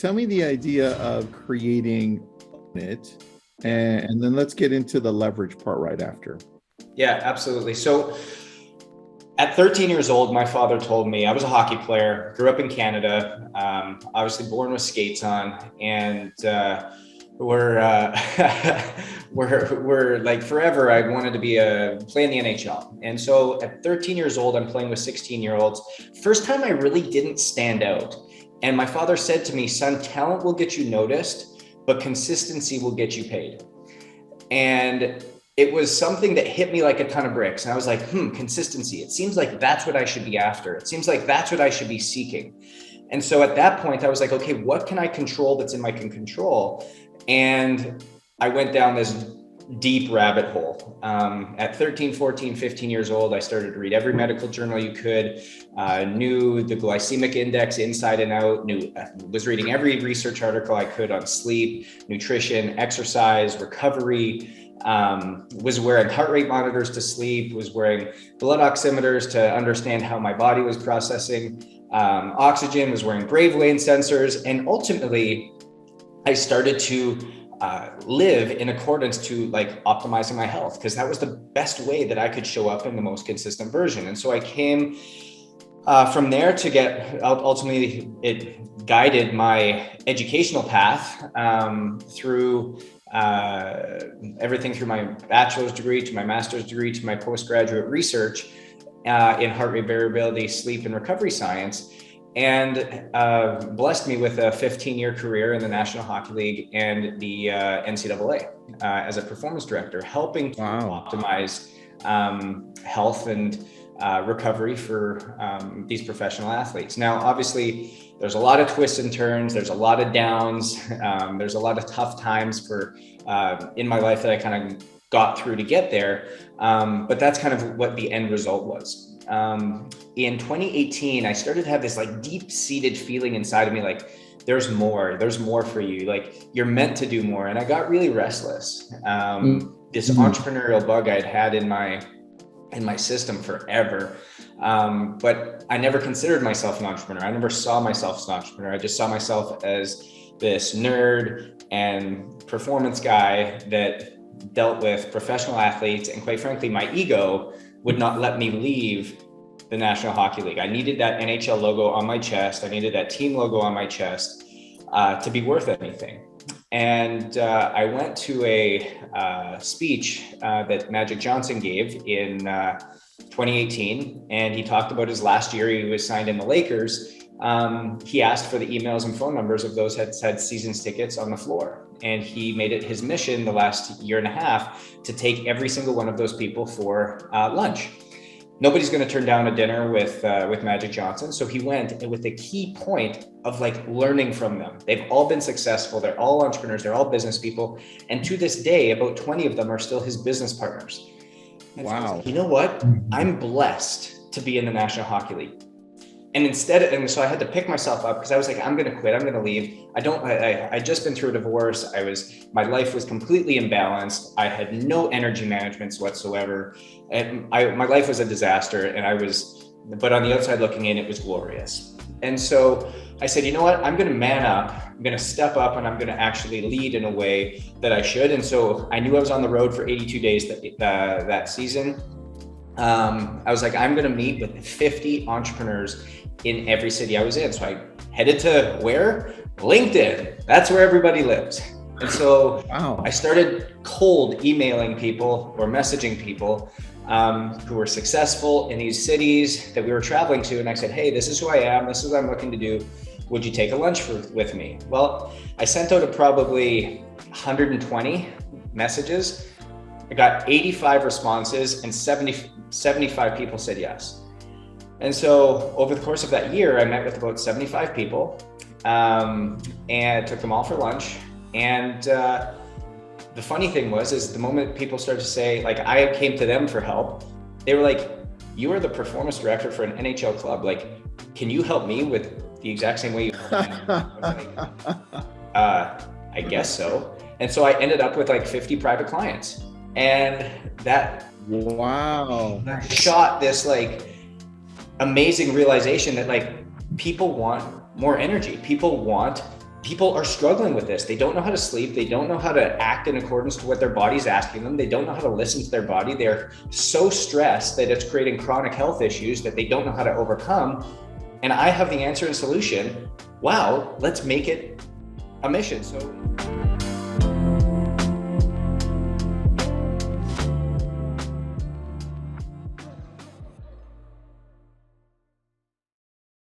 tell me the idea of creating it, and then let's get into the leverage part right after. Yeah, absolutely. So at 13 years old, my father told me, I was a hockey player, grew up in Canada, obviously born with skates on, and we're, we're like forever, I wanted to be play in the NHL. And so at 13 years old, I'm playing with 16-year-olds. First time I really didn't stand out. And my father said to me, son, talent will get you noticed, but consistency will get you paid. And it was something that hit me like a ton of bricks. And I was like, consistency. It seems like that's what I should be after. It seems like that's what I should be seeking. And so at that point, I was like, okay, what can I control that's in my control? And I went down this deep rabbit hole. At 13, 14, 15 years old, I started to read every medical journal you could, knew the glycemic index inside and out, was reading every research article I could on sleep, nutrition, exercise, recovery, was wearing heart rate monitors to sleep, was wearing blood oximeters to understand how my body was processing oxygen, was wearing Brave lane sensors. And ultimately, I started to live in accordance to like optimizing my health, because that was the best way that I could show up in the most consistent version. And so I came from there to get, ultimately it guided my educational path through everything through my bachelor's degree to my master's degree to my postgraduate research in heart rate variability, sleep, and recovery science, and blessed me with a 15-year career in the National Hockey League and the NCAA as a performance director, helping to optimize health and recovery for these professional athletes. Now, obviously, there's a lot of twists and turns. There's a lot of downs. There's a lot of tough times in my life that I kind of got through to get there. But that's kind of what the end result was. In 2018, I started to have this like deep-seated feeling inside of me, like there's more for you. Like you're meant to do more. And I got really restless. This entrepreneurial bug I'd had in my system forever. But I never considered myself an entrepreneur. I never saw myself as an entrepreneur. I just saw myself as this nerd and performance guy that dealt with professional athletes. And quite frankly, my ego would not let me leave the National Hockey League. I needed that NHL logo on my chest. I needed that team logo on my chest to be worth anything. And I went to a speech that Magic Johnson gave in 2018, and he talked about his last year. He was signed in the Lakers. He asked for the emails and phone numbers of those that had seasons tickets on the floor. And he made it his mission the last year and a half to take every single one of those people for lunch. Nobody's going to turn down a dinner with Magic Johnson. So he went with the key point of like learning from them. They've all been successful. They're all entrepreneurs. They're all business people. And to this day, about 20 of them are still his business partners. And wow. So I was like, you know what? I'm blessed to be in the National Hockey League. And so I had to pick myself up because I was like, I'm going to quit. I'm going to leave. I just been through a divorce. My life was completely imbalanced. I had no energy management whatsoever. And my life was a disaster. But on the outside looking in, it was glorious. And so I said, you know what? I'm going to man up. I'm going to step up, and I'm going to actually lead in a way that I should. And so I knew I was on the road for 82 days that season. I was like, I'm going to meet with 50 entrepreneurs in every city I was in. So I headed to where? LinkedIn. That's where everybody lives. And so I started cold emailing people or messaging people who were successful in these cities that we were traveling to. And I said, hey, this is who I am. This is what I'm looking to do. Would you take a lunch with me? Well, I sent out probably 120 messages. I got 85 responses, and 75 people said yes. And so over the course of that year, I met with about 75 people and took them all for lunch. And the funny thing is the moment people started to say, like, I came to them for help, they were like, you are the performance director for an NHL club. Like, can you help me with the exact same way you helped me? I was like, I guess so. And so I ended up with like 50 private clients. And that shot this like amazing realization that like people want more energy. People want people are struggling with this. They don't know how to sleep. They don't know how to act in accordance to what their body's asking them. They don't know how to listen to their body. They're so stressed that it's creating chronic health issues that they don't know how to overcome. And I have the answer and solution. Wow, let's make it a mission. So